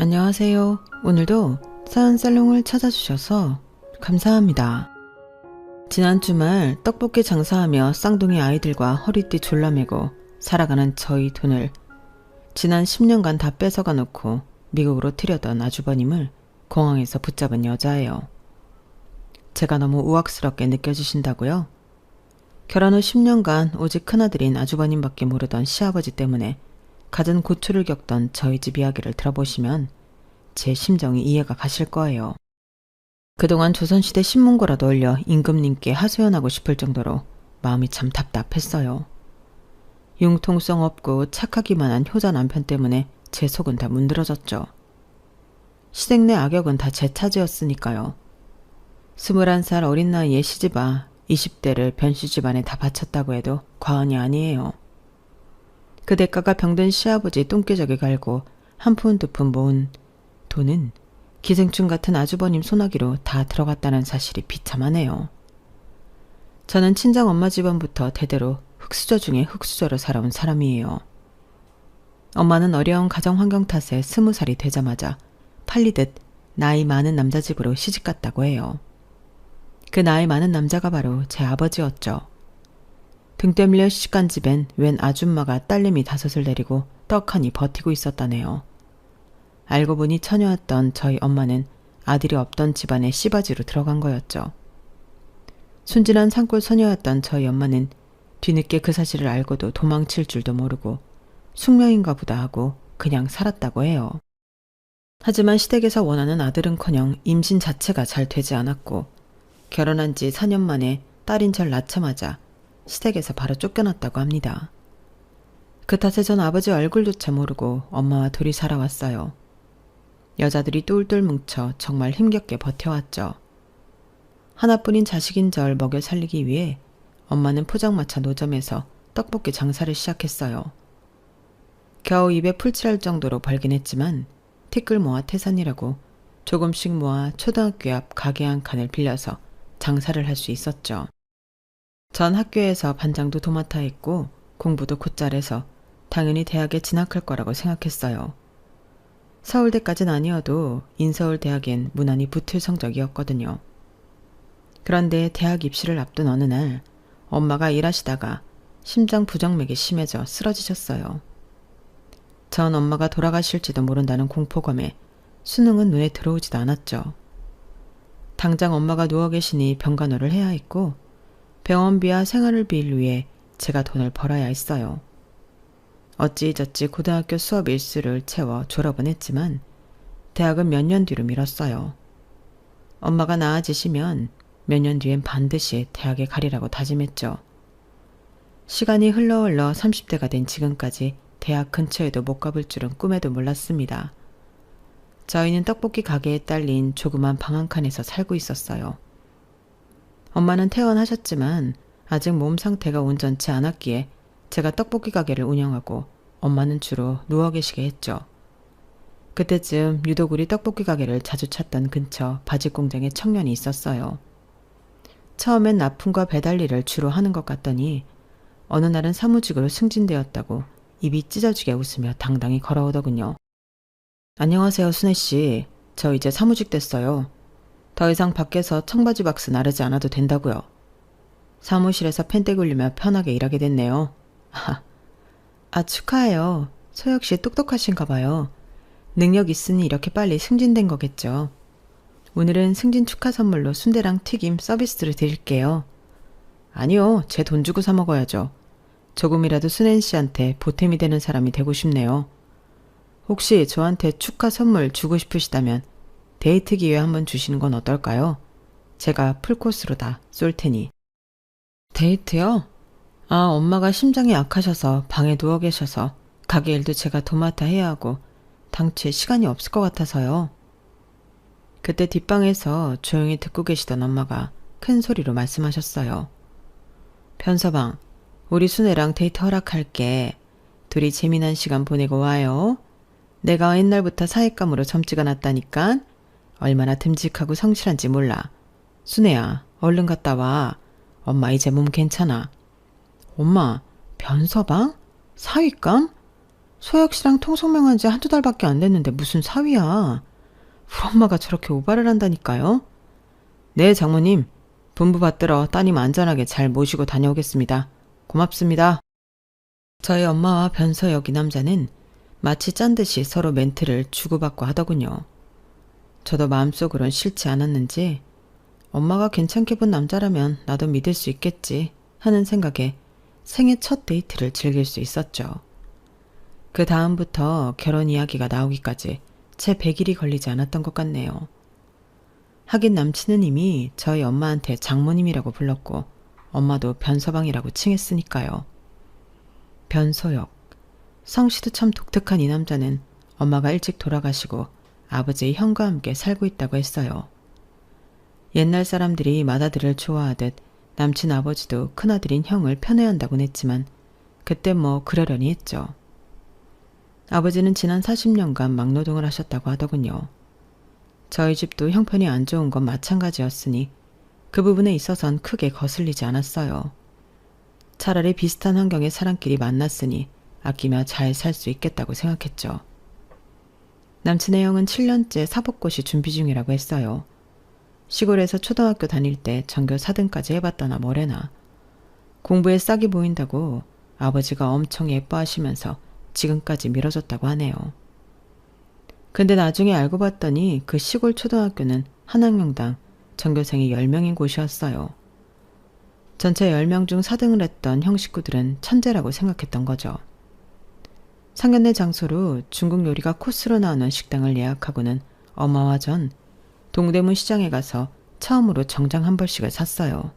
안녕하세요. 오늘도 사연살롱을 찾아주셔서 감사합니다. 지난 주말 떡볶이 장사하며 쌍둥이 아이들과 허리띠 졸라매고 살아가는 저희 돈을 지난 10년간 다 뺏어가 놓고 미국으로 튀려던 아주버님을 공항에서 붙잡은 여자예요. 제가 너무 우악스럽게 느껴지신다고요? 결혼 후 10년간 오직 큰아들인 아주버님밖에 모르던 시아버지 때문에 갖은 고초를 겪던 저희 집 이야기를 들어보시면 제 심정이 이해가 가실 거예요. 그동안 조선시대 신문고라도 올려 임금님께 하소연하고 싶을 정도로 마음이 참 답답했어요. 융통성 없고 착하기만 한 효자 남편 때문에 제 속은 다 문드러졌죠. 시댁 내 악역은 다 제 차지였으니까요. 21살 어린 나이에 시집아 20대를 변씨 집안에 다 바쳤다고 해도 과언이 아니에요. 그 대가가 병든 시아버지 똥개저기 갈고 한 푼 두 푼 모은 돈은 기생충 같은 아주버님 소나기로 다 들어갔다는 사실이 비참하네요. 저는 친정 엄마 집안부터 대대로 흙수저 중에 흙수저로 살아온 사람이에요. 엄마는 어려운 가정 환경 탓에 20살이 되자마자 팔리듯 나이 많은 남자 집으로 시집갔다고 해요. 그 나이 많은 남자가 바로 제 아버지였죠. 등 때밀려 시집간 집엔 웬 아줌마가 딸내미 5을 데리고 떡하니 버티고 있었다네요. 알고 보니 처녀였던 저희 엄마는 아들이 없던 집안에 씨바지로 들어간 거였죠. 순진한 산골 소녀였던 저희 엄마는 뒤늦게 그 사실을 알고도 도망칠 줄도 모르고 숙명인가 보다 하고 그냥 살았다고 해요. 하지만 시댁에서 원하는 아들은커녕 임신 자체가 잘 되지 않았고 결혼한 지 4년 만에 딸인 절 낳자마자 시댁에서 바로 쫓겨났다고 합니다. 그 탓에 전 아버지 얼굴조차 모르고 엄마와 둘이 살아왔어요. 여자들이 똘똘 뭉쳐 정말 힘겹게 버텨왔죠. 하나뿐인 자식인 절 먹여 살리기 위해 엄마는 포장마차 노점에서 떡볶이 장사를 시작했어요. 겨우 입에 풀칠할 정도로 벌긴 했지만 티끌 모아 태산이라고 조금씩 모아 초등학교 앞 가게 한 칸을 빌려서 장사를 할 수 있었죠. 전 학교에서 반장도 도맡아 했고 공부도 곧잘 해서 당연히 대학에 진학할 거라고 생각했어요. 서울대까진 아니어도 인서울대학엔 무난히 붙을 성적이었거든요. 그런데 대학 입시를 앞둔 어느 날 엄마가 일하시다가 심장 부정맥이 심해져 쓰러지셨어요. 전 엄마가 돌아가실지도 모른다는 공포감에 수능은 눈에 들어오지도 않았죠. 당장 엄마가 누워 계시니 병간호를 해야 했고 병원비와 생활비를 위해 제가 돈을 벌어야 했어요. 어찌저찌 고등학교 수업 일수를 채워 졸업은 했지만 대학은 몇 년 뒤로 미뤘어요. 엄마가 나아지시면 몇 년 뒤엔 반드시 대학에 가리라고 다짐했죠. 시간이 흘러 30대가 된 지금까지 대학 근처에도 못 가볼 줄은 꿈에도 몰랐습니다. 저희는 떡볶이 가게에 딸린 조그만 방 한 칸에서 살고 있었어요. 엄마는 퇴원하셨지만 아직 몸 상태가 온전치 않았기에 제가 떡볶이 가게를 운영하고 엄마는 주로 누워 계시게 했죠. 그때쯤 유독 우리 떡볶이 가게를 자주 찾던 근처 바지 공장에 청년이 있었어요. 처음엔 납품과 배달 일을 주로 하는 것 같더니 어느 날은 사무직으로 승진되었다고 입이 찢어지게 웃으며 당당히 걸어오더군요. 안녕하세요, 순애씨. 저 이제 사무직 됐어요. 더 이상 밖에서 청바지 박스 나르지 않아도 된다고요. 사무실에서 펜대 굴리며 편하게 일하게 됐네요. 축하해요. 소혁씨 똑똑하신가 봐요. 능력 있으니 이렇게 빨리 승진된 거겠죠. 오늘은 승진 축하 선물로 순대랑 튀김 서비스로 드릴게요. 아니요, 제 돈 주고 사 먹어야죠. 조금이라도 순애씨한테 보탬이 되는 사람이 되고 싶네요. 혹시 저한테 축하 선물 주고 싶으시다면 데이트 기회 한번 주시는 건 어떨까요? 제가 풀코스로 다 쏠 테니. 데이트요? 엄마가 심장이 약하셔서 방에 누워 계셔서 가게 일도 제가 도맡아 해야 하고 당최 시간이 없을 것 같아서요. 그때 뒷방에서 조용히 듣고 계시던 엄마가 큰 소리로 말씀하셨어요. 편서방, 우리 순애랑 데이트 허락할게. 둘이 재미난 시간 보내고 와요. 내가 옛날부터 사윗감으로 점찍어 놨다니깐. 얼마나 듬직하고 성실한지 몰라. 순애야, 얼른 갔다 와. 엄마 이제 몸 괜찮아. 엄마, 변서방? 사윗감? 소혁 씨랑 통성명한 지 한두 달밖에 안 됐는데 무슨 사위야. 우리 엄마가 저렇게 오바를 한다니까요. 네, 장모님. 분부 받들어 따님 안전하게 잘 모시고 다녀오겠습니다. 고맙습니다. 저희 엄마와 변서혁 이 남자는 마치 짠 듯이 서로 멘트를 주고받고 하더군요. 저도 마음속으론 싫지 않았는지 엄마가 괜찮게 본 남자라면 나도 믿을 수 있겠지 하는 생각에 생애 첫 데이트를 즐길 수 있었죠. 그 다음부터 결혼 이야기가 나오기까지 채 100일이 걸리지 않았던 것 같네요. 하긴 남친은 이미 저희 엄마한테 장모님이라고 불렀고 엄마도 변서방이라고 칭했으니까요. 변소혁. 성씨도 참 독특한 이 남자는 엄마가 일찍 돌아가시고 아버지의 형과 함께 살고 있다고 했어요. 옛날 사람들이 맏아들을 좋아하듯 남친 아버지도 큰아들인 형을 편애한다곤 했지만 그때 뭐 그러려니 했죠. 아버지는 지난 40년간 막노동을 하셨다고 하더군요. 저희 집도 형편이 안 좋은 건 마찬가지였으니 그 부분에 있어선 크게 거슬리지 않았어요. 차라리 비슷한 환경의 사람끼리 만났으니 아끼며 잘 살 수 있겠다고 생각했죠. 남친의 형은 7년째 사법고시 준비 중이라고 했어요. 시골에서 초등학교 다닐 때 전교 4등까지 해봤다나 뭐래나. 공부에 싹이 보인다고 아버지가 엄청 예뻐하시면서 지금까지 밀어줬다고 하네요. 근데 나중에 알고 봤더니 그 시골 초등학교는 한 학년당 전교생이 10명인 곳이었어요. 전체 10명 중 4등을 했던 형 식구들은 천재라고 생각했던 거죠. 상견례 장소로 중국 요리가 코스로 나오는 식당을 예약하고는 엄마와 전 동대문 시장에 가서 처음으로 정장 한 벌씩을 샀어요.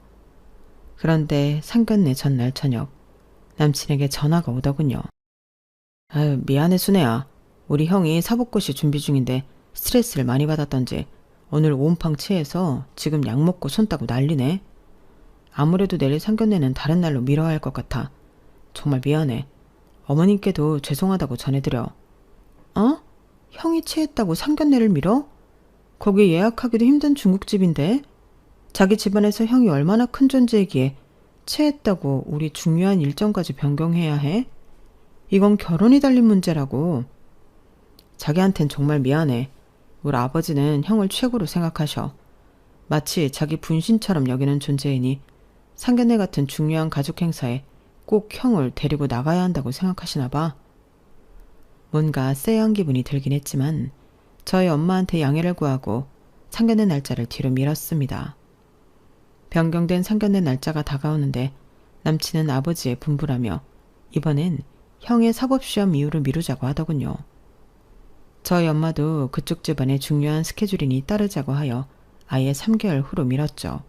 그런데 상견례 전날 저녁 남친에게 전화가 오더군요. 아유, 미안해 순애야. 우리 형이 사법고시 준비 중인데 스트레스를 많이 받았던지 오늘 온팡 체해서 지금 약 먹고 손 따고 난리네. 아무래도 내일 상견례는 다른 날로 미뤄야 할 것 같아. 정말 미안해. 어머님께도 죄송하다고 전해드려. 어? 형이 체했다고 상견례를 미뤄? 거기 예약하기도 힘든 중국집인데? 자기 집안에서 형이 얼마나 큰 존재이기에 체했다고 우리 중요한 일정까지 변경해야 해? 이건 결혼이 달린 문제라고. 자기한텐 정말 미안해. 우리 아버지는 형을 최고로 생각하셔. 마치 자기 분신처럼 여기는 존재이니 상견례 같은 중요한 가족 행사에 꼭 형을 데리고 나가야 한다고 생각하시나 봐. 뭔가 쎄한 기분이 들긴 했지만 저희 엄마한테 양해를 구하고 상견례 날짜를 뒤로 미뤘습니다. 변경된 상견례 날짜가 다가오는데 남친은 아버지의 분부라며 이번엔 형의 사법시험 이후로 미루자고 하더군요. 저희 엄마도 그쪽 집안의 중요한 스케줄이니 따르자고 하여 아예 3개월 후로 미뤘죠.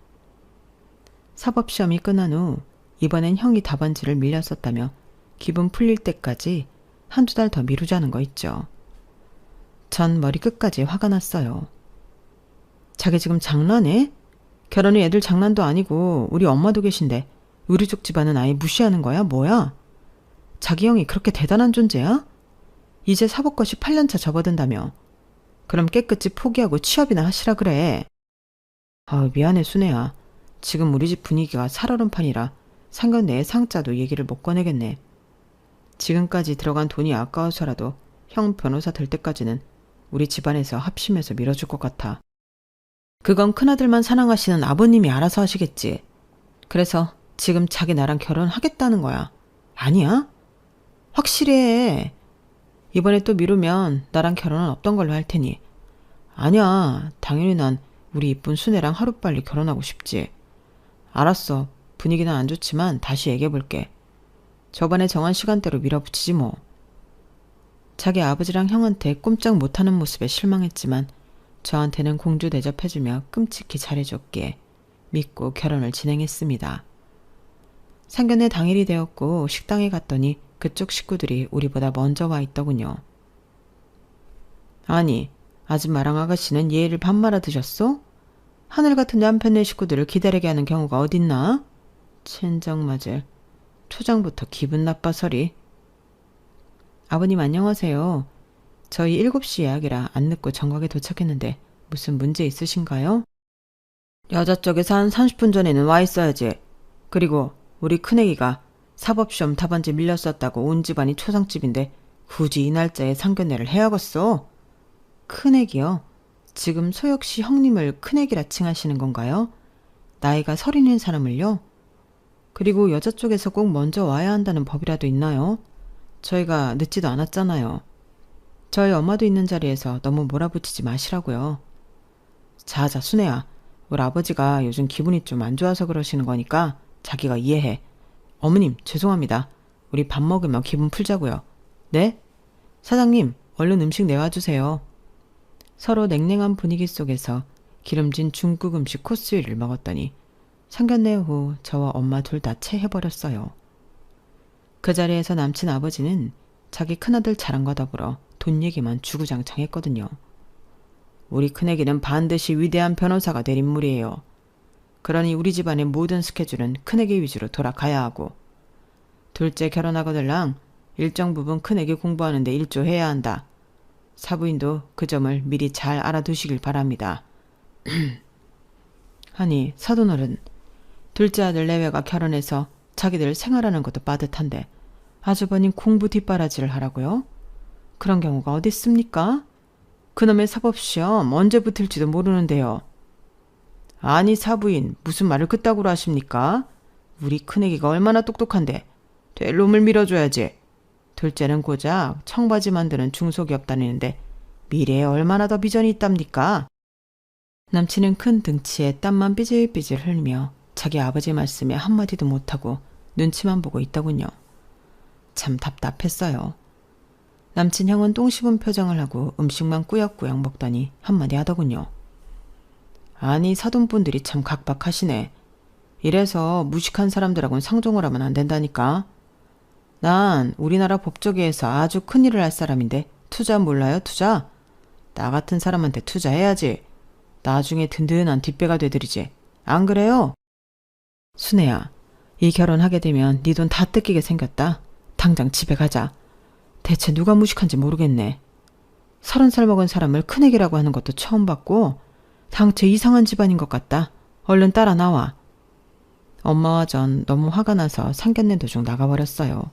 사법시험이 끝난 후 이번엔 형이 답안지를 밀렸었다며 기분 풀릴 때까지 한두 달 더 미루자는 거 있죠. 전 머리 끝까지 화가 났어요. 자기 지금 장난해? 결혼이 애들 장난도 아니고 우리 엄마도 계신데 우리 쪽 집안은 아예 무시하는 거야? 뭐야? 자기 형이 그렇게 대단한 존재야? 이제 사법고시 8년차 접어든다며. 그럼 깨끗이 포기하고 취업이나 하시라 그래. 미안해 순애야. 지금 우리 집 분위기가 살얼음판이라 상견례에 상자도 얘기를 못 꺼내겠네. 지금까지 들어간 돈이 아까워서라도 형 변호사 될 때까지는 우리 집안에서 합심해서 밀어줄 것 같아. 그건 큰아들만 사랑하시는 아버님이 알아서 하시겠지. 그래서 지금 자기 나랑 결혼하겠다는 거야. 아니야? 확실히 해. 이번에 또 미루면 나랑 결혼은 없던 걸로 할 테니. 아니야. 당연히 난 우리 이쁜 순애랑 하루빨리 결혼하고 싶지. 알았어. 분위기는 안 좋지만 다시 얘기해볼게. 저번에 정한 시간대로 밀어붙이지 뭐. 자기 아버지랑 형한테 꼼짝 못하는 모습에 실망했지만 저한테는 공주 대접해주며 끔찍히 잘해줬기에 믿고 결혼을 진행했습니다. 상견례 당일이 되었고 식당에 갔더니 그쪽 식구들이 우리보다 먼저 와 있더군요. 아니, 아줌마랑 아가씨는 예의를 밥 말아 드셨어? 하늘 같은 남편네 식구들을 기다리게 하는 경우가 어딨나? 첸정맞을. 초장부터 기분 나빠서리. 아버님 안녕하세요. 저희 7시 예약이라 안 늦고 정각에 도착했는데 무슨 문제 있으신가요? 여자 쪽에서 한 30분 전에는 와 있어야지. 그리고 우리 큰애기가 사법시험 답안지 밀렸었다고 온 집안이 초상집인데 굳이 이 날짜에 상견례를 해야겠어? 큰애기요? 지금 소혁씨 형님을 큰애기라 칭하시는 건가요? 나이가 서른인 사람을요? 그리고 여자 쪽에서 꼭 먼저 와야 한다는 법이라도 있나요? 저희가 늦지도 않았잖아요. 저희 엄마도 있는 자리에서 너무 몰아붙이지 마시라고요. 자자, 순애야. 우리 아버지가 요즘 기분이 좀 안 좋아서 그러시는 거니까 자기가 이해해. 어머님, 죄송합니다. 우리 밥 먹으며 기분 풀자고요. 네? 사장님, 얼른 음식 내와주세요. 서로 냉랭한 분위기 속에서 기름진 중국 음식 코스 요리를 먹었더니 상견례 후 저와 엄마 둘 다 체해버렸어요. 그 자리에서 남친 아버지는 자기 큰아들 자랑과 더불어 돈 얘기만 주구장창했거든요. 우리 큰애기는 반드시 위대한 변호사가 될 인물이에요. 그러니 우리 집안의 모든 스케줄은 큰애기 위주로 돌아가야 하고, 둘째 결혼하거들랑 일정 부분 큰애기 공부하는데 일조해야 한다. 사부인도 그 점을 미리 잘 알아두시길 바랍니다. 하니 사돈어른, 둘째 아들 내외가 결혼해서 자기들 생활하는 것도 빠듯한데 아주버님 공부 뒷바라지를 하라고요? 그런 경우가 어디 있습니까? 그놈의 사법시험 언제 붙을지도 모르는데요. 아니 사부인, 무슨 말을 그따구로 하십니까? 우리 큰애기가 얼마나 똑똑한데 될 놈을 밀어줘야지. 둘째는 고작 청바지 만드는 중소기업 다니는데 미래에 얼마나 더 비전이 있답니까? 남친은 큰 등치에 땀만 삐질삐질 흘리며 자기 아버지 말씀에 한마디도 못하고 눈치만 보고 있더군요. 참 답답했어요. 남친 형은 똥 씹은 표정을 하고 음식만 꾸역꾸역 먹더니 한마디 하더군요. 아니 사돈분들이 참 각박하시네. 이래서 무식한 사람들하고는 상종을 하면 안 된다니까. 난 우리나라 법조계에서 아주 큰일을 할 사람인데 투자 몰라요, 투자? 나 같은 사람한테 투자해야지. 나중에 든든한 뒷배가 되드리지. 안 그래요? 순애야, 이 결혼하게 되면 네 돈 다 뜯기게 생겼다. 당장 집에 가자. 대체 누가 무식한지 모르겠네. 30살 먹은 사람을 큰애기라고 하는 것도 처음 봤고 당최 이상한 집안인 것 같다. 얼른 따라 나와. 엄마와 전 너무 화가 나서 상견례 도중 나가버렸어요.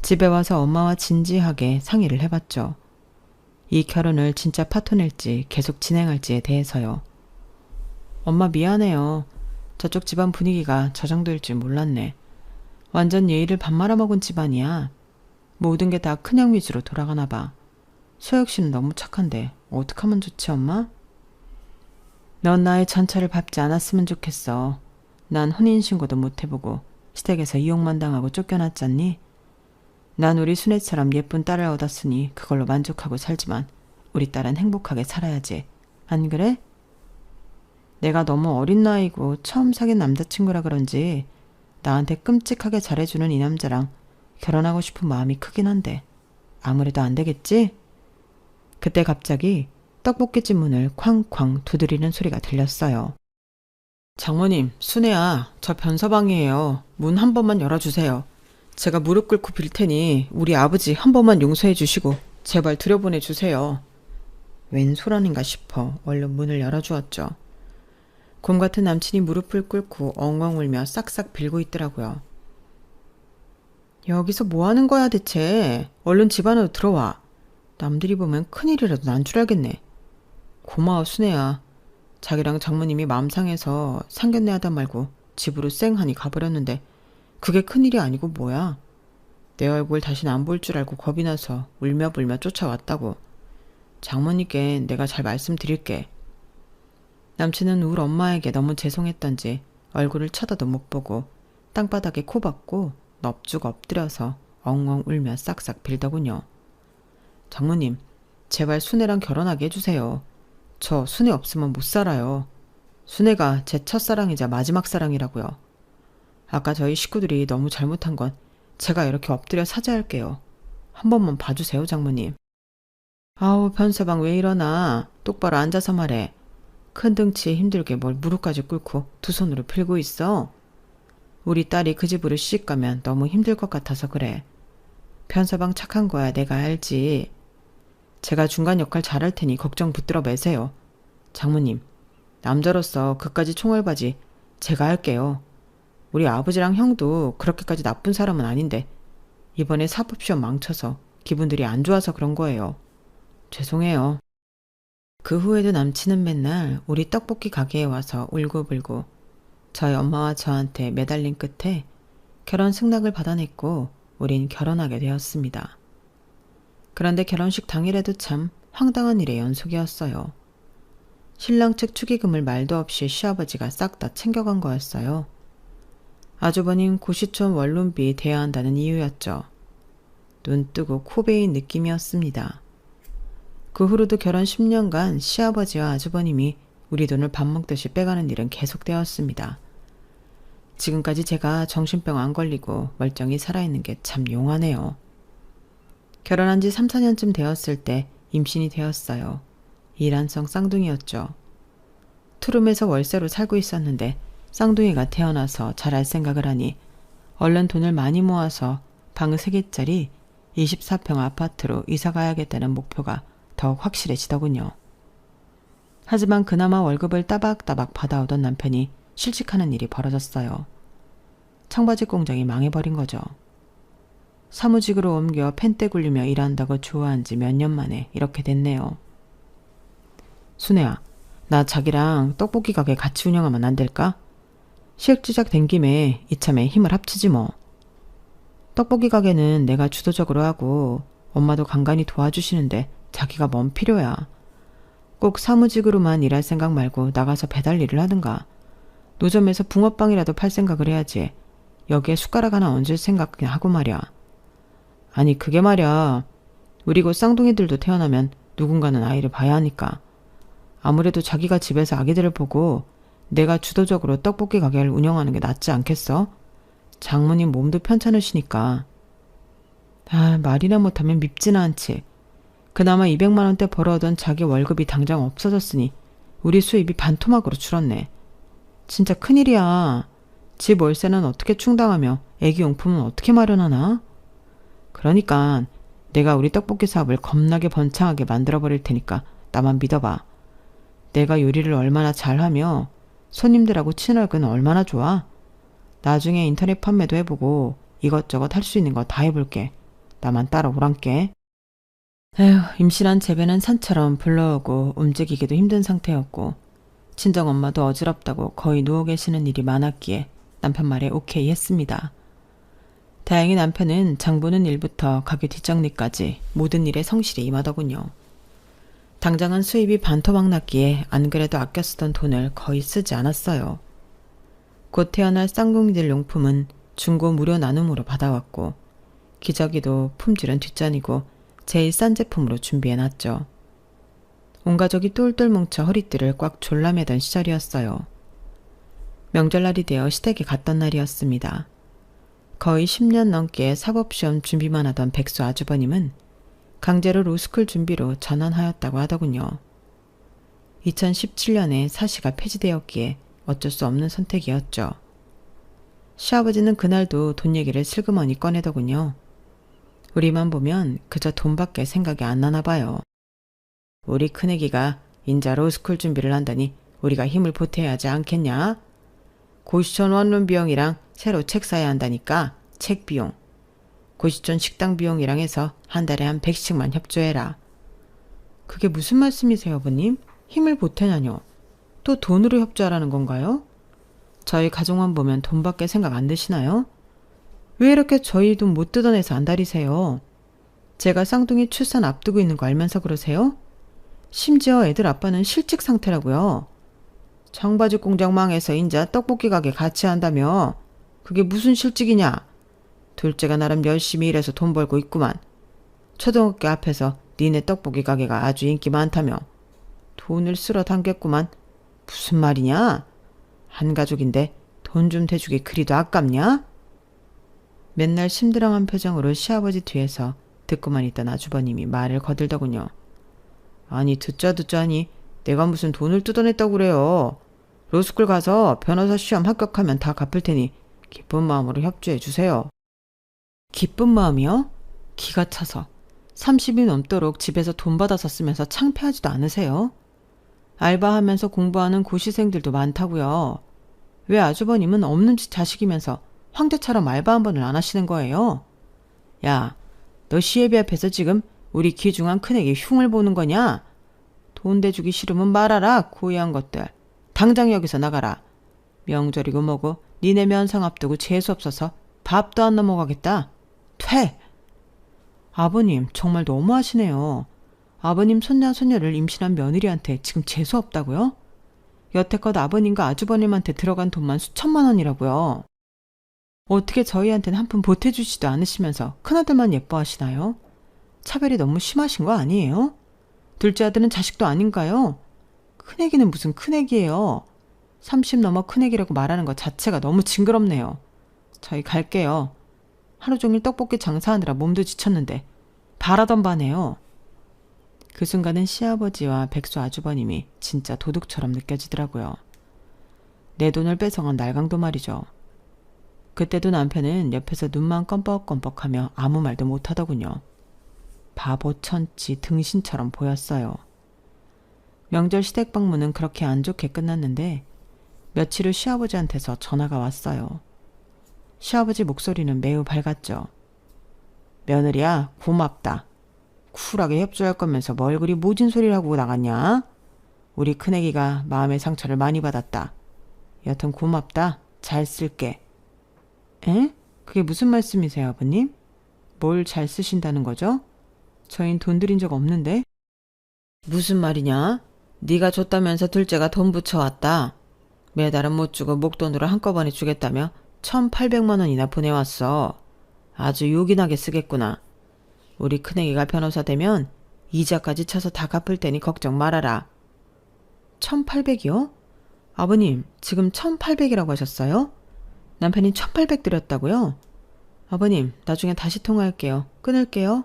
집에 와서 엄마와 진지하게 상의를 해봤죠. 이 결혼을 진짜 파토낼지 계속 진행할지에 대해서요. 엄마 미안해요. 저쪽 집안 분위기가 저 정도일 줄 몰랐네. 완전 예의를 밥 말아먹은 집안이야. 모든 게 다 큰형 위주로 돌아가나 봐. 소혁 씨는 너무 착한데 어떡하면 좋지 엄마? 넌 나의 전처를 밟지 않았으면 좋겠어. 난 혼인신고도 못 해보고 시댁에서 이용만 당하고 쫓겨났잖니? 난 우리 순애처럼 예쁜 딸을 얻었으니 그걸로 만족하고 살지만 우리 딸은 행복하게 살아야지. 안 그래? 내가 너무 어린 나이고 처음 사귄 남자친구라 그런지 나한테 끔찍하게 잘해주는 이 남자랑 결혼하고 싶은 마음이 크긴 한데 아무래도 안 되겠지? 그때 갑자기 떡볶이집 문을 쾅쾅 두드리는 소리가 들렸어요. 장모님, 순애야, 저 변서방이에요. 문 한 번만 열어주세요. 제가 무릎 꿇고 빌 테니 우리 아버지 한 번만 용서해 주시고 제발 들여보내 주세요. 웬 소란인가 싶어 얼른 문을 열어주었죠. 곰 같은 남친이 무릎을 꿇고 엉엉 울며 싹싹 빌고 있더라고요. 여기서 뭐 하는 거야 대체? 얼른 집 안으로 들어와. 남들이 보면 큰일이라도 난 줄 알겠네. 고마워 순애야. 자기랑 장모님이 마음 상해서 상견례 하다 말고 집으로 쌩하니 가버렸는데 그게 큰일이 아니고 뭐야. 내 얼굴 다시는 안 볼 줄 알고 겁이 나서 울며불며 쫓아왔다고. 장모님께 내가 잘 말씀드릴게. 남친은 울 엄마에게 너무 죄송했던지 얼굴을 쳐다도 못 보고 땅바닥에 코 박고 넙죽 엎드려서 엉엉 울며 싹싹 빌더군요. 장모님, 제발 순애랑 결혼하게 해주세요. 저 순애 없으면 못 살아요. 순애가 제 첫사랑이자 마지막 사랑이라고요. 아까 저희 식구들이 너무 잘못한 건 제가 이렇게 엎드려 사죄할게요. 한 번만 봐주세요, 장모님. 아우, 변서방 왜 이러나. 똑바로 앉아서 말해. 큰 등치에 힘들게 뭘 무릎까지 꿇고 두 손으로 빌고 있어. 우리 딸이 그 집으로 시집 가면 너무 힘들 것 같아서 그래. 변서방 착한 거야 내가 알지. 제가 중간 역할 잘할 테니 걱정 붙들어 매세요. 장모님, 남자로서 그까지 총알바지 제가 할게요. 우리 아버지랑 형도 그렇게까지 나쁜 사람은 아닌데 이번에 사법시험 망쳐서 기분들이 안 좋아서 그런 거예요. 죄송해요. 그 후에도 남친은 맨날 우리 떡볶이 가게에 와서 울고불고 저희 엄마와 저한테 매달린 끝에 결혼 승낙을 받아냈고 우린 결혼하게 되었습니다. 그런데 결혼식 당일에도 참 황당한 일의 연속이었어요. 신랑 측 축의금을 말도 없이 시아버지가 싹 다 챙겨간 거였어요. 아주버님 고시촌 원룸비 대야 한다는 이유였죠. 눈 뜨고 코 베인 느낌이었습니다. 그 후로도 결혼 10년간 시아버지와 아주버님이 우리 돈을 밥 먹듯이 빼가는 일은 계속되었습니다. 지금까지 제가 정신병 안 걸리고 멀쩡히 살아있는 게 참 용하네요. 결혼한 지 3, 4년쯤 되었을 때 임신이 되었어요. 일란성 쌍둥이였죠. 투룸에서 월세로 살고 있었는데 쌍둥이가 태어나서 잘할 생각을 하니 얼른 돈을 많이 모아서 방 3개짜리 24평 아파트로 이사 가야겠다는 목표가 더욱 확실해지더군요. 하지만 그나마 월급을 따박따박 받아오던 남편이 실직하는 일이 벌어졌어요. 청바지 공장이 망해버린 거죠. 사무직으로 옮겨 펜대 굴리며 일한다고 좋아한 지 몇 년 만에 이렇게 됐네요. 순애야, 나 자기랑 떡볶이 가게 같이 운영하면 안 될까? 시액주작 된 김에 이참에 힘을 합치지 뭐. 떡볶이 가게는 내가 주도적으로 하고 엄마도 간간히 도와주시는데 자기가 뭔 필요야. 꼭 사무직으로만 일할 생각 말고 나가서 배달 일을 하든가. 노점에서 붕어빵이라도 팔 생각을 해야지. 여기에 숟가락 하나 얹을 생각이나 하고 말이야. 아니 그게 말이야. 우리 곧 쌍둥이들도 태어나면 누군가는 아이를 봐야 하니까. 아무래도 자기가 집에서 아기들을 보고 내가 주도적으로 떡볶이 가게를 운영하는 게 낫지 않겠어? 장모님 몸도 편찮으시니까. 말이나 못하면 밉지는 않지. 그나마 200만 원대 벌어오던 자기 월급이 당장 없어졌으니 우리 수입이 반토막으로 줄었네. 진짜 큰일이야. 집 월세는 어떻게 충당하며 애기 용품은 어떻게 마련하나? 그러니까 내가 우리 떡볶이 사업을 겁나게 번창하게 만들어버릴 테니까 나만 믿어봐. 내가 요리를 얼마나 잘하며 손님들하고 친하건 얼마나 좋아. 나중에 인터넷 판매도 해보고 이것저것 할 수 있는 거 다 해볼게. 나만 따라오란께. 에휴, 임신한 제배는 산처럼 불러오고 움직이기도 힘든 상태였고 친정엄마도 어지럽다고 거의 누워 계시는 일이 많았기에 남편 말에 오케이 했습니다. 다행히 남편은 장 보는 일부터 가게 뒷정리까지 모든 일에 성실히 임하더군요. 당장은 수입이 반토막 났기에 안 그래도 아껴 쓰던 돈을 거의 쓰지 않았어요. 곧 태어날 쌍둥이들 용품은 중고 무료 나눔으로 받아왔고 기저귀도 품질은 뒷전이고 제일 싼 제품으로 준비해놨죠. 온 가족이 똘똘 뭉쳐 허리띠를 꽉 졸라매던 시절이었어요. 명절날이 되어 시댁에 갔던 날이었습니다. 거의 10년 넘게 사법시험 준비만 하던 백수 아주버님은 강제로 로스쿨 준비로 전환하였다고 하더군요. 2017년에 사시가 폐지되었기에 어쩔 수 없는 선택이었죠. 시아버지는 그날도 돈 얘기를 슬그머니 꺼내더군요. 우리만 보면 그저 돈밖에 생각이 안 나나 봐요. 우리 큰애기가 인자 로스쿨 준비를 한다니 우리가 힘을 보태야 하지 않겠냐? 고시촌 원룸 비용이랑 새로 책 사야 한다니까 책 비용. 고시촌 식당 비용이랑 해서 한 달에 한 100씩만 협조해라. 그게 무슨 말씀이세요, 아버님? 힘을 보태냐뇨. 또 돈으로 협조하라는 건가요? 저희 가족만 보면 돈밖에 생각 안 드시나요? 왜 이렇게 저희 돈 못 뜯어내서 안달이세요? 제가 쌍둥이 출산 앞두고 있는 거 알면서 그러세요? 심지어 애들 아빠는 실직 상태라고요. 청바지 공장 망해서 인자 떡볶이 가게 같이 한다며. 그게 무슨 실직이냐. 둘째가 나름 열심히 일해서 돈 벌고 있구만. 초등학교 앞에서 니네 떡볶이 가게가 아주 인기 많다며. 돈을 쓸어 담겼구만. 무슨 말이냐? 한 가족인데 돈 좀 대주기 그리도 아깝냐? 맨날 심드렁한 표정으로 시아버지 뒤에서 듣고만 있던 아주버님이 말을 거들더군요. 아니 듣자 하니 내가 무슨 돈을 뜯어냈다고 그래요. 로스쿨 가서 변호사 시험 합격하면 다 갚을 테니 기쁜 마음으로 협조해 주세요. 기쁜 마음이요? 기가 차서 30이 넘도록 집에서 돈 받아서 쓰면서 창피하지도 않으세요? 알바하면서 공부하는 고시생들도 많다고요. 왜 아주버님은 없는 집 자식이면서 황제처럼 알바 한 번을 안 하시는 거예요? 야, 너 시애비 앞에서 지금 우리 귀중한 큰애기 흉을 보는 거냐? 돈 대주기 싫으면 말아라, 고의한 것들. 당장 여기서 나가라. 명절이고 뭐고 니네 면상 앞두고 재수없어서 밥도 안 넘어가겠다. 퇴! 아버님, 정말 너무하시네요. 아버님 손자 손녀를 임신한 며느리한테 지금 재수없다고요? 여태껏 아버님과 아주버님한테 들어간 돈만 수천만 원이라고요. 어떻게 저희한테는 한 푼 보태주지도 않으시면서 큰아들만 예뻐하시나요? 차별이 너무 심하신 거 아니에요? 둘째 아들은 자식도 아닌가요? 큰애기는 무슨 큰애기예요. 30 넘어 큰애기라고 말하는 것 자체가 너무 징그럽네요. 저희 갈게요. 하루 종일 떡볶이 장사하느라 몸도 지쳤는데 바라던 바네요. 그 순간은 시아버지와 백수 아주버님이 진짜 도둑처럼 느껴지더라고요. 내 돈을 뺏어간 날강도 말이죠. 그때도 남편은 옆에서 눈만 껌뻑껌뻑하며 아무 말도 못하더군요. 바보 천치 등신처럼 보였어요. 명절 시댁 방문은 그렇게 안 좋게 끝났는데 며칠 후 시아버지한테서 전화가 왔어요. 시아버지 목소리는 매우 밝았죠. 며느리야, 고맙다. 쿨하게 협조할 거면서 뭘 그리 모진 소리를 하고 나갔냐? 우리 큰애기가 마음의 상처를 많이 받았다. 여튼 고맙다. 잘 쓸게. 에? 그게 무슨 말씀이세요, 아버님? 뭘 잘 쓰신다는 거죠? 저흰 돈 들인 적 없는데? 무슨 말이냐? 네가 줬다면서 둘째가 돈 붙여왔다. 매달은 못 주고 목돈으로 한꺼번에 주겠다며 1,800만 원이나 보내왔어. 아주 요긴하게 쓰겠구나. 우리 큰애기가 변호사 되면 이자까지 쳐서 다 갚을 테니 걱정 말아라. 1,800이요? 아버님, 지금 1,800이라고 하셨어요? 남편이 1,800 드렸다고요? 아버님, 나중에 다시 통화할게요. 끊을게요.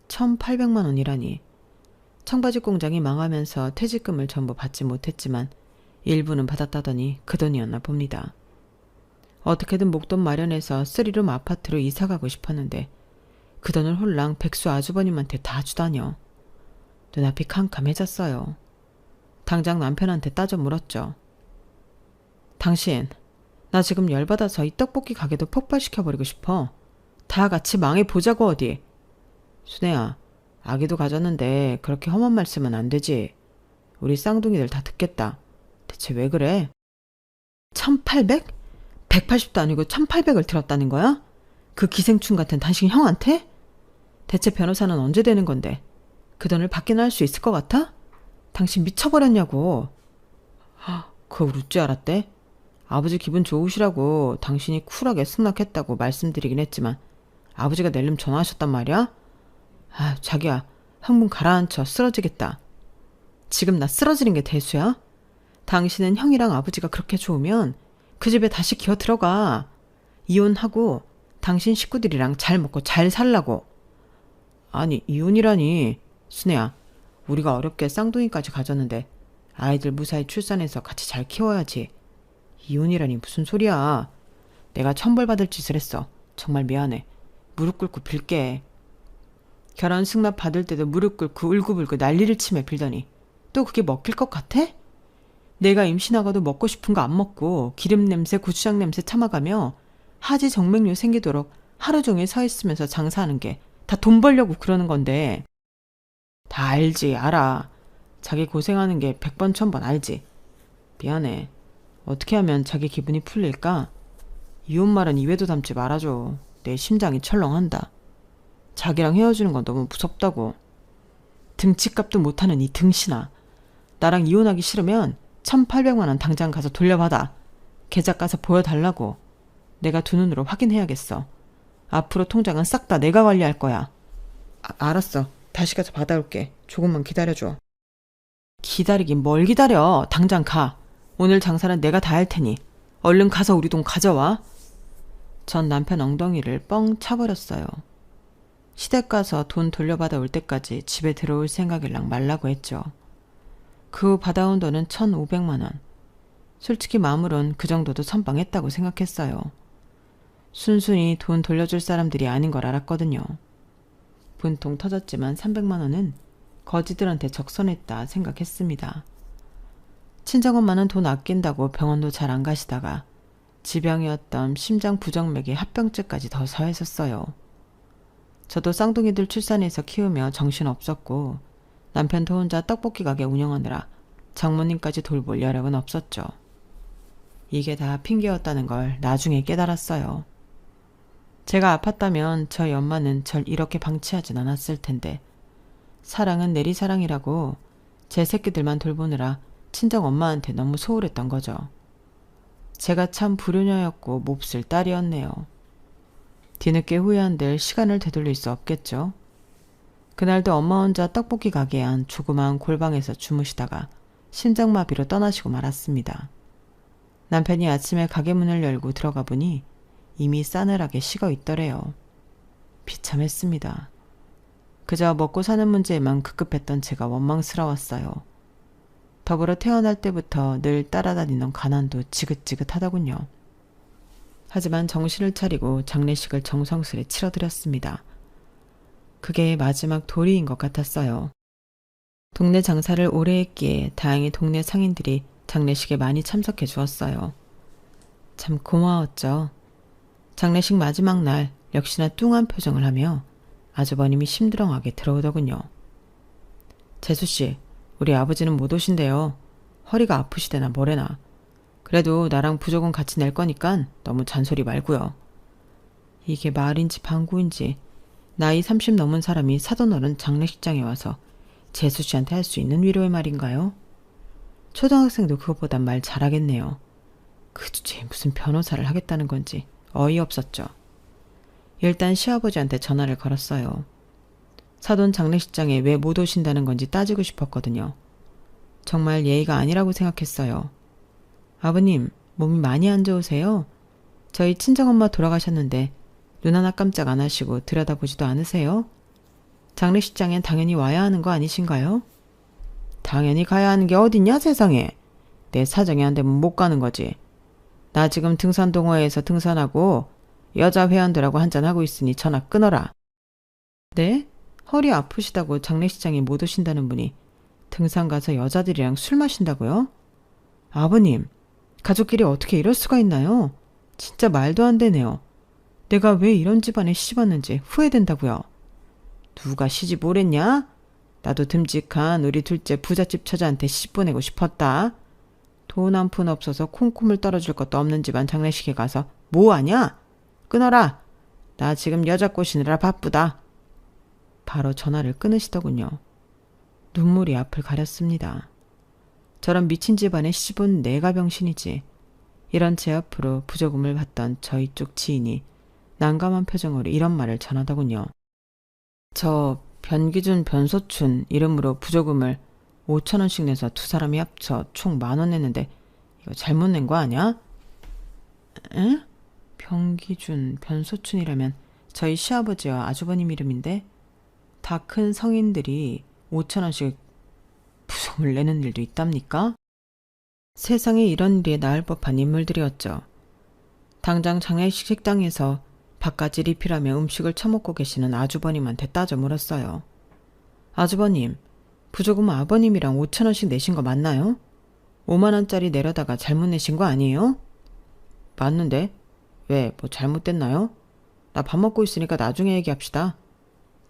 1,800만 원이라니. 청바지 공장이 망하면서 퇴직금을 전부 받지 못했지만 일부는 받았다더니 그 돈이었나 봅니다. 어떻게든 목돈 마련해서 3룸 아파트로 이사가고 싶었는데 그 돈을 홀랑 백수 아주버님한테 다 주다녀. 눈앞이 캄캄해졌어요. 당장 남편한테 따져 물었죠. 당신, 나 지금 열받아서 이 떡볶이 가게도 폭발시켜버리고 싶어. 다 같이 망해보자고 어디. 순애야, 아기도 가졌는데 그렇게 험한 말씀은 안 되지. 우리 쌍둥이들 다 듣겠다. 대체 왜 그래? 1,800? 180도 아니고 1,800을 들었다는 거야? 그 기생충 같은 당신 형한테? 대체 변호사는 언제 되는 건데 그 돈을 받기는 할 수 있을 것 같아? 당신 미쳐버렸냐고. 그거 우릴 줄 알았대? 아버지 기분 좋으시라고 당신이 쿨하게 승낙했다고 말씀드리긴 했지만 아버지가 낼름 전화하셨단 말이야? 자기야, 흥분 가라앉혀. 쓰러지겠다. 지금 나 쓰러지는 게 대수야? 당신은 형이랑 아버지가 그렇게 좋으면 그 집에 다시 기어 들어가. 이혼하고 당신 식구들이랑 잘 먹고 잘 살라고. 아니, 이혼이라니. 순애야, 우리가 어렵게 쌍둥이까지 가졌는데 아이들 무사히 출산해서 같이 잘 키워야지. 이혼이라니 무슨 소리야. 내가 천벌받을 짓을 했어. 정말 미안해. 무릎 꿇고 빌게. 결혼 승낙 받을 때도 무릎 꿇고 울고불고 난리를 치며 빌더니 또 그게 먹힐 것 같아? 내가 임신하고도 먹고 싶은 거 안 먹고 기름 냄새, 고추장 냄새 참아가며 하지 정맥류 생기도록 하루 종일 서 있으면서 장사하는 게 다 돈 벌려고 그러는 건데. 다 알지, 알아. 자기 고생하는 게 100번 1000번 알지. 미안해. 어떻게 하면 자기 기분이 풀릴까? 이혼 말은 입에도 담지 말아줘. 내 심장이 철렁한다. 자기랑 헤어지는 건 너무 무섭다고. 등치값도 못하는 이 등신아. 나랑 이혼하기 싫으면 1,800만 원 당장 가서 돌려받아. 계좌 가서 보여달라고. 내가 두 눈으로 확인해야겠어. 앞으로 통장은 싹 다 내가 관리할 거야. 알았어. 다시 가서 받아올게. 조금만 기다려줘. 기다리긴 뭘 기다려. 당장 가. 오늘 장사는 내가 다 할 테니 얼른 가서 우리 돈 가져와. 전 남편 엉덩이를 뻥 차버렸어요. 시댁 가서 돈 돌려받아 올 때까지 집에 들어올 생각일랑 말라고 했죠. 그 후 받아온 돈은 1,500만 원. 솔직히 마음으론 그 정도도 선방했다고 생각했어요. 순순히 돈 돌려줄 사람들이 아닌 걸 알았거든요. 분통 터졌지만 300만 원은 거지들한테 적선했다 생각했습니다. 친정엄마는 돈 아낀다고 병원도 잘 안 가시다가 지병이었던 심장 부정맥이 합병증까지 더 서했었어요. 저도 쌍둥이들 출산해서 키우며 정신없었고 남편도 혼자 떡볶이 가게 운영하느라 장모님까지 돌볼 여력은 없었죠. 이게 다 핑계였다는 걸 나중에 깨달았어요. 제가 아팠다면 저희 엄마는 절 이렇게 방치하진 않았을 텐데 사랑은 내리사랑이라고 제 새끼들만 돌보느라 친정 엄마한테 너무 소홀했던 거죠. 제가 참 불효녀였고 몹쓸 딸이었네요. 뒤늦게 후회한들 시간을 되돌릴 수 없겠죠. 그날도 엄마 혼자 떡볶이 가게에 한 조그마한 골방에서 주무시다가 심장마비로 떠나시고 말았습니다. 남편이 아침에 가게 문을 열고 들어가 보니 이미 싸늘하게 식어 있더래요. 비참했습니다. 그저 먹고 사는 문제에만 급급했던 제가 원망스러웠어요. 더불어 태어날 때부터 늘 따라다니던 가난도 지긋지긋하더군요. 하지만 정신을 차리고 장례식을 정성스레 치러드렸습니다. 그게 마지막 도리인 것 같았어요. 동네 장사를 오래 했기에 다행히 동네 상인들이 장례식에 많이 참석해 주었어요. 참 고마웠죠. 장례식 마지막 날 역시나 뚱한 표정을 하며 아주버님이 심드렁하게 들어오더군요. 재수씨, 우리 아버지는 못 오신대요. 허리가 아프시대나 뭐래나. 그래도 나랑 부족은 같이 낼 거니깐 너무 잔소리 말고요. 이게 말인지 방구인지 나이 30 넘은 사람이 사돈 어른 장례식장에 와서 재수씨한테 할 수 있는 위로의 말인가요? 초등학생도 그것보단 말 잘하겠네요. 그 주제에 무슨 변호사를 하겠다는 건지 어이없었죠. 일단 시아버지한테 전화를 걸었어요. 사돈 장례식장에 왜 못 오신다는 건지 따지고 싶었거든요. 정말 예의가 아니라고 생각했어요. 아버님, 몸이 많이 안 좋으세요? 저희 친정엄마 돌아가셨는데 눈 하나 깜짝 안 하시고 들여다보지도 않으세요? 장례식장엔 당연히 와야 하는 거 아니신가요? 당연히 가야 하는 게 어딨냐 세상에. 내 사정이 안 되면 못 가는 거지. 나 지금 등산동호회에서 등산하고 여자 회원들하고 한잔하고 있으니 전화 끊어라. 네? 허리 아프시다고 장례식장에 못 오신다는 분이 등산 가서 여자들이랑 술 마신다고요? 아버님, 가족끼리 어떻게 이럴 수가 있나요? 진짜 말도 안 되네요. 내가 왜 이런 집안에 시집왔는지 후회된다고요. 누가 시집 오랬냐? 나도 듬직한 우리 둘째 부잣집 처자한테 시집 보내고 싶었다. 돈 한 푼 없어서 콩쿠물 떨어질 것도 없는 집안 장례식에 가서 뭐하냐? 끊어라. 나 지금 여자 꼬시느라 바쁘다. 바로 전화를 끊으시더군요. 눈물이 앞을 가렸습니다. 저런 미친 집안에 시집온 내가 병신이지. 이런 제 앞으로 부조금을 받던 저희 쪽 지인이 난감한 표정으로 이런 말을 전하더군요. 저 변기준 변소춘 이름으로 부조금을 5,000원씩 내서 두 사람이 합쳐 총 10,000원 냈는데 이거 잘못 낸 거 아니야? 에? 변기준 변소춘이라면 저희 시아버지와 아주버님 이름인데 다 큰 성인들이 5,000원씩 부조금을 내는 일도 있답니까? 세상에 이런 일이 나을 법한 인물들이었죠. 당장 장례식 식당에서 밥까지 리필하며 음식을 처먹고 계시는 아주버님한테 따져 물었어요. 아주버님, 부조금 아버님이랑 5,000원씩 내신 거 맞나요? 5만원짜리 내려다가 잘못 내신 거 아니에요? 맞는데? 왜, 뭐 잘못됐나요? 나 밥 먹고 있으니까 나중에 얘기합시다.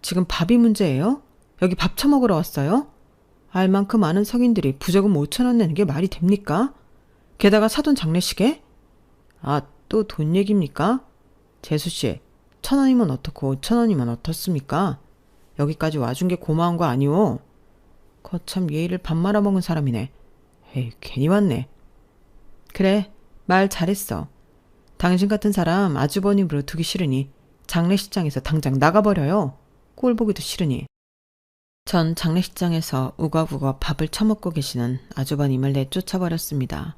지금 밥이 문제예요? 여기 밥 처먹으러 왔어요? 알만큼 많은 성인들이 부조금 5,000원 내는 게 말이 됩니까? 게다가 사돈 장례식에? 아, 또 돈 얘기입니까? 재수씨, 1,000원이면 어떻고 5,000원이면 어떻습니까? 여기까지 와준 게 고마운 거 아니오? 거참 예의를 밥 말아먹은 사람이네. 에이, 괜히 왔네. 그래, 말 잘했어. 당신 같은 사람 아주버님으로 두기 싫으니 장례식장에서 당장 나가버려요. 꼴 보기도 싫으니. 전 장례식장에서 우걱우걱 밥을 처먹고 계시는 아주버님을 내쫓아버렸습니다.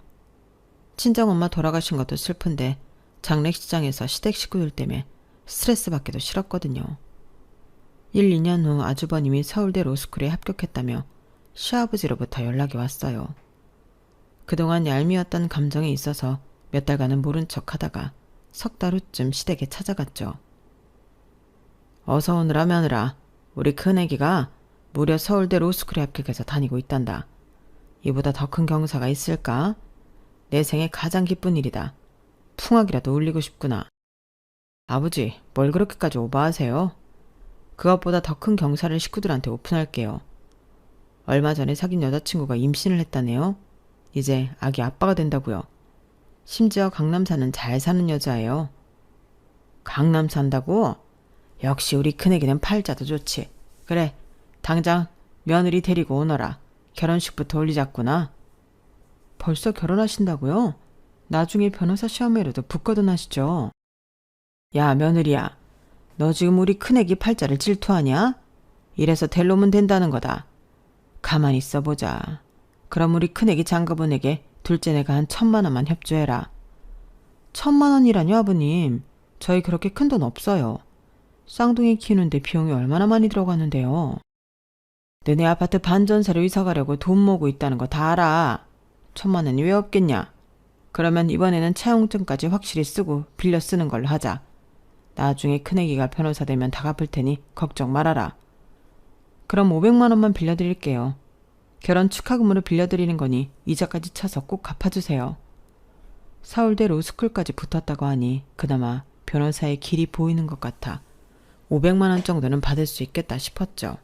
친정엄마 돌아가신 것도 슬픈데 장례식장에서 시댁 식구들 때문에 스트레스 받기도 싫었거든요. 1, 2년 후 아주버님이 서울대 로스쿨에 합격했다며 시아버지로부터 연락이 왔어요. 그동안 얄미웠던 감정에 있어서 몇 달간은 모른 척 하다가 석 달 후쯤 시댁에 찾아갔죠. 어서 오느라 며느라, 우리 큰애기가 무려 서울대 로스쿨에 합격해서 다니고 있단다. 이보다 더 큰 경사가 있을까? 내 생애 가장 기쁜 일이다. 풍악이라도 울리고 싶구나. 아버지, 뭘 그렇게까지 오버하세요? 그것보다 더 큰 경사를 식구들한테 오픈할게요. 얼마 전에 사귄 여자친구가 임신을 했다네요. 이제 아기 아빠가 된다고요. 심지어 강남 사는 잘 사는 여자예요. 강남 산다고? 역시 우리 큰애기는 팔자도 좋지. 그래, 당장 며느리 데리고 오너라. 결혼식부터 올리자꾸나. 벌써 결혼하신다고요? 나중에 변호사 시험에라도 붙거든 하시죠. 야, 며느리야. 너 지금 우리 큰애기 팔자를 질투하냐? 이래서 될 놈은 된다는 거다. 가만히 있어보자. 그럼 우리 큰애기 장가분에게 둘째 내가 한 1,000만 원만 협조해라. 1,000만 원이라뇨, 아버님? 저희 그렇게 큰 돈 없어요. 쌍둥이 키우는데 비용이 얼마나 많이 들어가는데요. 너네 아파트 반전세로 이사가려고 돈 모으고 있다는 거 다 알아. 1,000만 원이 왜 없겠냐? 그러면 이번에는 차용증까지 확실히 쓰고 빌려 쓰는 걸로 하자. 나중에 큰애기가 변호사 되면 다 갚을 테니 걱정 말아라. 그럼 500만 원만 빌려드릴게요. 결혼 축하금으로 빌려드리는 거니 이자까지 쳐서 꼭 갚아주세요. 서울대 로스쿨까지 붙었다고 하니 그나마 변호사의 길이 보이는 것 같아 500만 원 정도는 받을 수 있겠다 싶었죠.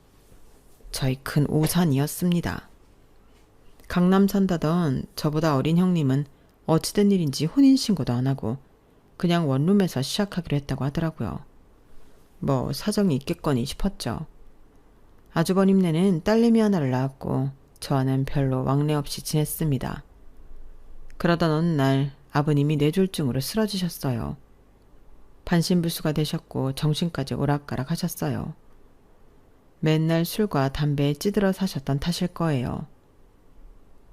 저희 큰 오산이었습니다. 강남 산다던 저보다 어린 형님은 어찌된 일인지 혼인신고도 안 하고 그냥 원룸에서 시작하기로 했다고 하더라고요. 뭐 사정이 있겠거니 싶었죠. 아주버님네는 딸내미 하나를 낳았고 저와는 별로 왕래 없이 지냈습니다. 그러던 어느 날 아버님이 뇌졸중으로 쓰러지셨어요. 반신불수가 되셨고 정신까지 오락가락 하셨어요. 맨날 술과 담배에 찌들어 사셨던 탓일 거예요.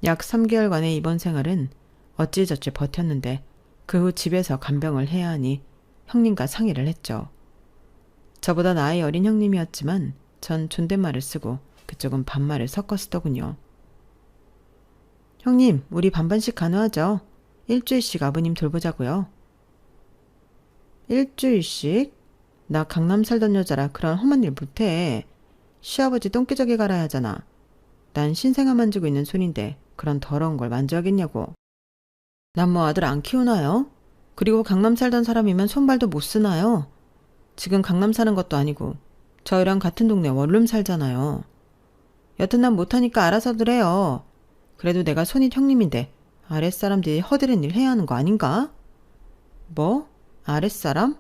약 3개월간의 입원 생활은 어찌저찌 버텼는데 그 후 집에서 간병을 해야 하니 형님과 상의를 했죠. 저보다 나이 어린 형님이었지만 전 존댓말을 쓰고 그쪽은 반말을 섞어 쓰더군요. 형님, 우리 반반씩 가능하죠? 일주일씩 아버님 돌보자고요. 일주일씩? 나 강남 살던 여자라 그런 험한 일 못해. 시아버지 똥기저귀 갈아야 하잖아. 난 신생아 만지고 있는 손인데 그런 더러운 걸 만져야겠냐고. 난 뭐 아들 안 키우나요? 그리고 강남 살던 사람이면 손발도 못 쓰나요? 지금 강남 사는 것도 아니고 저희랑 같은 동네 원룸 살잖아요. 여튼 난 못하니까 알아서들 해요. 그래도 내가 손윗 형님인데 아랫사람들이 허드렛 일 해야 하는 거 아닌가? 뭐? 아랫사람?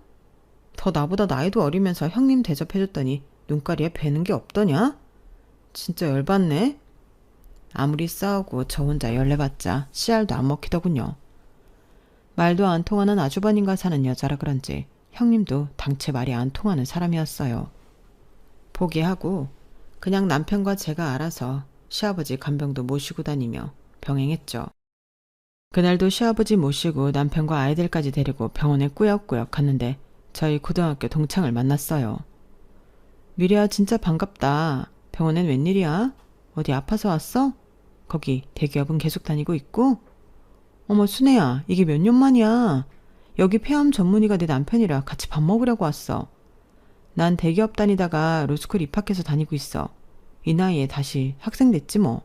더 나보다 나이도 어리면서 형님 대접해줬더니 눈가리에 뵈는 게 없더냐? 진짜 열받네. 아무리 싸우고 저 혼자 열내봤자 씨알도 안 먹히더군요. 말도 안 통하는 아주버님과 사는 여자라 그런지 형님도 당최 말이 안 통하는 사람이었어요. 포기하고 그냥 남편과 제가 알아서 시아버지 간병도 모시고 다니며 병행했죠. 그날도 시아버지 모시고 남편과 아이들까지 데리고 병원에 꾸역꾸역 갔는데 저희 고등학교 동창을 만났어요. 미리야 진짜 반갑다. 병원엔 웬일이야? 어디 아파서 왔어? 거기 대기업은 계속 다니고 있고? 어머 순애야, 이게 몇 년 만이야. 여기 폐암 전문의가 내 남편이라 같이 밥 먹으려고 왔어. 난 대기업 다니다가 로스쿨 입학해서 다니고 있어. 이 나이에 다시 학생 됐지 뭐.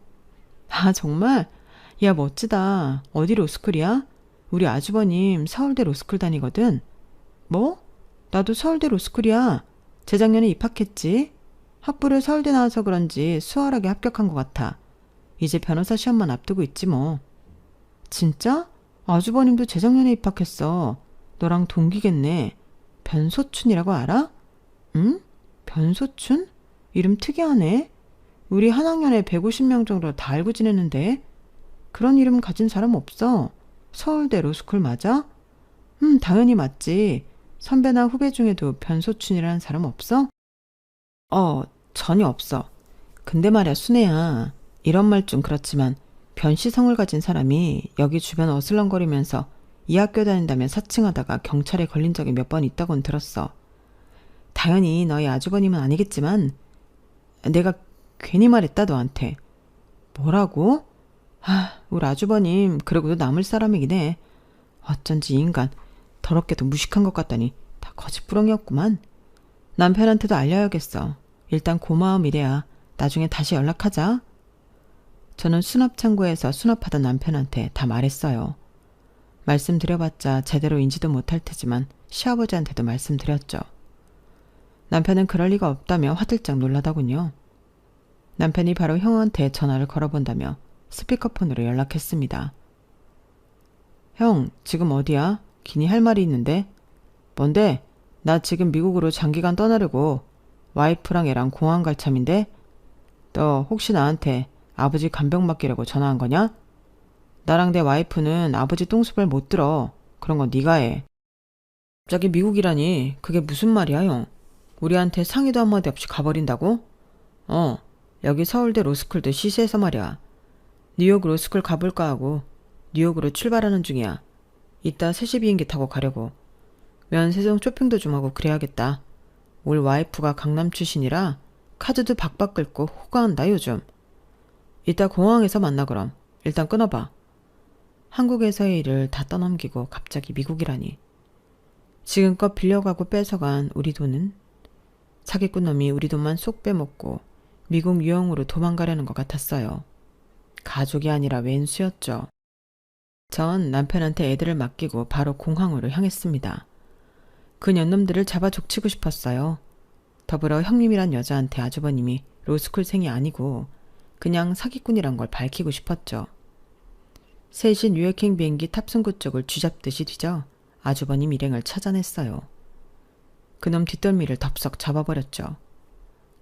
아 정말? 야 멋지다. 어디 로스쿨이야? 우리 아주버님 서울대 로스쿨 다니거든. 뭐? 나도 서울대 로스쿨이야. 재작년에 입학했지. 학부를 서울대 나와서 그런지 수월하게 합격한 것 같아. 이제 변호사 시험만 앞두고 있지 뭐. 진짜? 아주버님도 재작년에 입학했어. 너랑 동기겠네. 변소춘이라고 알아? 응? 변소춘? 이름 특이하네. 우리 한 학년에 150명 정도 다 알고 지냈는데. 그런 이름 가진 사람 없어. 서울대 로스쿨 맞아? 당연히 맞지. 선배나 후배 중에도 변소춘이라는 사람 없어? 전혀 없어. 근데 말야 순애야. 이런 말 좀 그렇지만 변씨성을 가진 사람이 여기 주변 어슬렁거리면서 이 학교 다닌다며 사칭하다가 경찰에 걸린 적이 몇 번 있다곤 들었어. 당연히 너희 아주버님은 아니겠지만 내가 괜히 말했다 너한테. 뭐라고? 우리 아주버님 그러고도 남을 사람이긴 해. 어쩐지 이 인간 더럽게도 무식한 것 같다니 다 거짓부렁이었구만. 남편한테도 알려야겠어. 일단 고마움이래야. 나중에 다시 연락하자. 저는 수납창고에서 수납하던 남편한테 다 말했어요. 말씀드려봤자 제대로 인지도 못할 테지만 시아버지한테도 말씀드렸죠. 남편은 그럴 리가 없다며 화들짝 놀라더군요. 남편이 바로 형한테 전화를 걸어본다며 스피커폰으로 연락했습니다. 형, 지금 어디야? 기니 할 말이 있는데. 뭔데? 나 지금 미국으로 장기간 떠나려고. 와이프랑 애랑 공항 갈 참인데. 너 혹시 나한테 아버지 간병 맡기려고 전화한 거냐? 나랑 내 와이프는 아버지 똥수발 못 들어. 그런 건 네가 해. 갑자기 미국이라니 그게 무슨 말이야, 형? 우리한테 상의도 한마디 없이 가버린다고? 여기 서울대 로스쿨도 시시해서 말이야. 뉴욕 로스쿨 가볼까 하고 뉴욕으로 출발하는 중이야. 이따 3시 비행기 타고 가려고. 면세점 쇼핑도 좀 하고 그래야겠다. 올 와이프가 강남 출신이라 카드도 박박 긁고 호가한다 요즘. 이따 공항에서 만나 그럼. 일단 끊어봐. 한국에서의 일을 다 떠넘기고 갑자기 미국이라니. 지금껏 빌려가고 뺏어간 우리 돈은 사기꾼 놈이 우리 돈만 쏙 빼먹고 미국 유형으로 도망가려는 것 같았어요. 가족이 아니라 왼수였죠. 전 남편한테 애들을 맡기고 바로 공항으로 향했습니다. 그 년놈들을 잡아 족치고 싶었어요. 더불어 형님이란 여자한테 아주버님이 로스쿨생이 아니고 그냥 사기꾼이란 걸 밝히고 싶었죠. 셋이 뉴욕행 비행기 탑승구 쪽을 쥐잡듯이 뒤져 아주버님 일행을 찾아냈어요. 그놈 뒷덜미를 덥석 잡아버렸죠.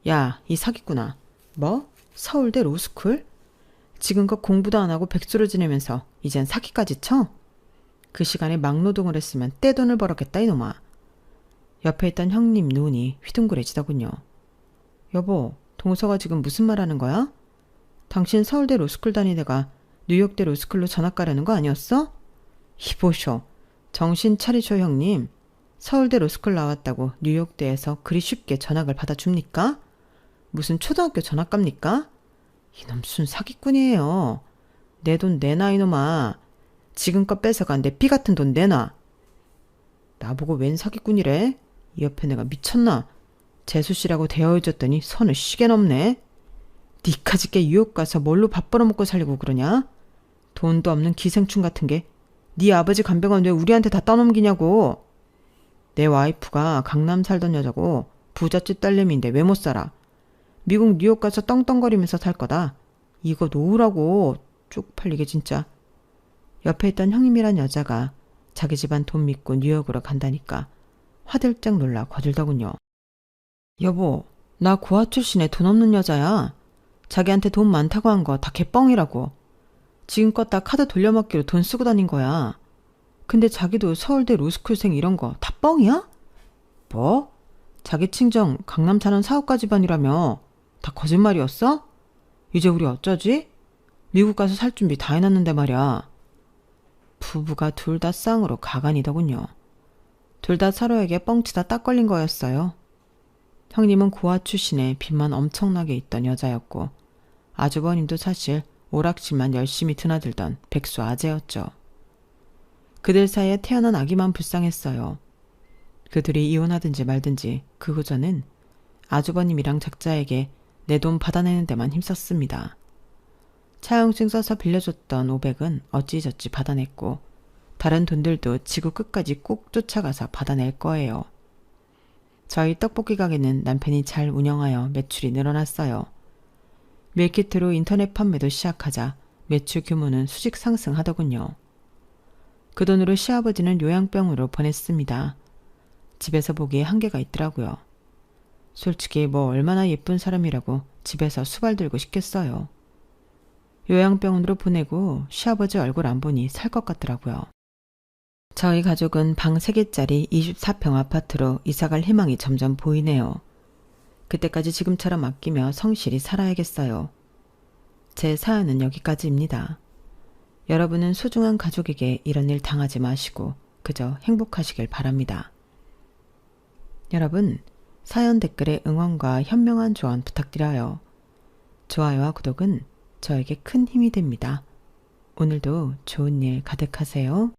야, 이 사기꾼아. 뭐? 서울대 로스쿨? 지금껏 공부도 안 하고 백수로 지내면서 이젠 사기까지 쳐? 그 시간에 막노동을 했으면 떼돈을 벌었겠다 이놈아. 옆에 있던 형님 눈이 휘둥그레지더군요. 여보, 동서가 지금 무슨 말하는 거야? 당신 서울대 로스쿨 다니다가 뉴욕대 로스쿨로 전학 가려는 거 아니었어? 이보쇼. 정신 차리쇼 형님. 서울대 로스쿨 나왔다고 뉴욕대에서 그리 쉽게 전학을 받아줍니까? 무슨 초등학교 전학 갑니까? 이놈 순 사기꾼이에요. 내 돈 내놔 이놈아. 지금껏 뺏어간 내 피 같은 돈 내놔. 나보고 웬 사기꾼이래? 이 옆에 내가 미쳤나? 재수씨라고 대여해줬더니 선을 쉬게 넘네. 니까짓게 뉴욕 가서 뭘로 밥 벌어먹고 살려고 그러냐? 돈도 없는 기생충 같은 게 네 아버지 간병은 왜 우리한테 다 떠넘기냐고. 내 와이프가 강남 살던 여자고 부잣집 딸내미인데 왜 못 살아. 미국 뉴욕 가서 떵떵거리면서 살 거다. 이거 놓으라고. 쪽팔리게 진짜. 옆에 있던 형님이란 여자가 자기 집안 돈 믿고 뉴욕으로 간다니까 화들짝 놀라 거들더군요. 여보, 나 고아 출신에 돈 없는 여자야. 자기한테 돈 많다고 한 거 다 개뻥이라고. 지금껏 다 카드 돌려막기로 돈 쓰고 다닌 거야. 근데 자기도 서울대 로스쿨생 이런 거 다 뻥이야? 뭐? 자기 친정 강남 사는 사업가 집안이라며. 다 거짓말이었어? 이제 우리 어쩌지? 미국 가서 살 준비 다 해놨는데 말이야. 부부가 둘 다 쌍으로 가관이더군요. 둘 다 서로에게 뻥치다 딱 걸린 거였어요. 형님은 고아 출신에 빚만 엄청나게 있던 여자였고 아주버님도 사실 오락실만 열심히 드나들던 백수 아재였죠. 그들 사이에 태어난 아기만 불쌍했어요. 그들이 이혼하든지 말든지 그 후저는 아주버님이랑 작자에게 내 돈 받아내는 데만 힘썼습니다. 차용증 써서 빌려줬던 500은 어찌저찌 받아냈고 다른 돈들도 지구 끝까지 꼭 쫓아가서 받아낼 거예요. 저희 떡볶이 가게는 남편이 잘 운영하여 매출이 늘어났어요. 밀키트로 인터넷 판매도 시작하자 매출 규모는 수직 상승하더군요. 그 돈으로 시아버지는 요양병으로 보냈습니다. 집에서 보기에 한계가 있더라고요. 솔직히 뭐 얼마나 예쁜 사람이라고 집에서 수발 들고 싶겠어요. 요양병원으로 보내고 시아버지 얼굴 안 보니 살 것 같더라고요. 저희 가족은 방 3개짜리 24평 아파트로 이사갈 희망이 점점 보이네요. 그때까지 지금처럼 아끼며 성실히 살아야겠어요. 제 사연은 여기까지입니다. 여러분은 소중한 가족에게 이런 일 당하지 마시고 그저 행복하시길 바랍니다. 여러분, 사연 댓글에 응원과 현명한 조언 부탁드려요. 좋아요와 구독은 저에게 큰 힘이 됩니다. 오늘도 좋은 일 가득하세요.